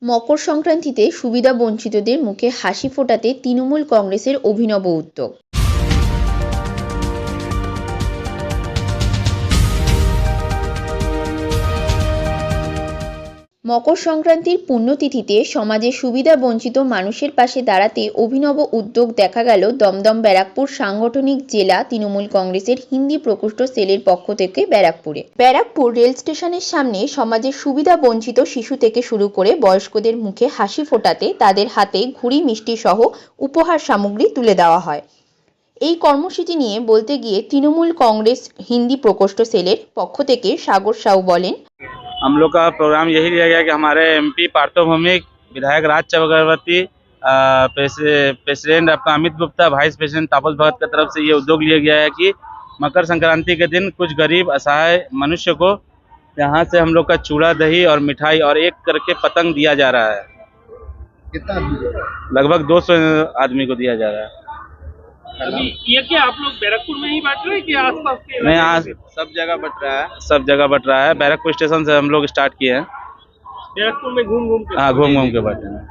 মকর সংক্রান্তিতে সুবিধা বঞ্চিতদের মুখে হাসি ফোটাতে তৃণমূল কংগ্রেসের অভিনব উদ্যোগ। মকর সংক্রান্তির পুণ্যতিথিতে সমাজের সুবিধা বঞ্চিত মানুষের পাশে দাঁড়াতে অভিনব উদ্যোগ দেখা গেল দমদম ব্যারাকপুর সাংগঠনিক জেলা তৃণমূল কংগ্রেসের হিন্দি প্রকোষ্ঠ সেলের পক্ষ থেকে। ব্যারাকপুর রেল স্টেশনের সামনে সমাজের সুবিধা বঞ্চিত শিশু থেকে শুরু করে বয়স্কদের মুখে হাসি ফোটাতে তাদের হাতে ঘুড়ি মিষ্টি সহ উপহার সামগ্রী তুলে দেওয়া হয়। এই কর্মসূচি নিয়ে বলতে গিয়ে তৃণমূল কংগ্রেস হিন্দি प्रकोष्ठ सेलेर पक्ष থেকে सागर साहू बोलें, हम लोग का प्रोग्राम यही लिया गया कि हमारे एमपी पार्थो भौमिक, विधायक राज चक्रवर्ती, प्रेसिडेंट आपका अमित गुप्ता, वाइस प्रेसिडेंट तापस भगत की तरफ से ये उद्योग लिया गया है कि मकर संक्रांति के दिन कुछ गरीब असहाय मनुष्य को यहाँ से हम लोग का चूड़ा दही और मिठाई और एक करके पतंग दिया जा रहा है। कितना आदमी? लगभग 200 आदमी को दिया जा रहा है। अभी ये क्या आप लोग बैरकपुर में ही बांट रहे हैं कि आसपास के नहीं, आज सब जगह बट रहा है, सब जगह बट रहा है। बैरकपुर स्टेशन से हम लोग स्टार्ट किए हैं। बैरकपुर में घूम घूम के हाँ, घूम घूम के बांटे हैं।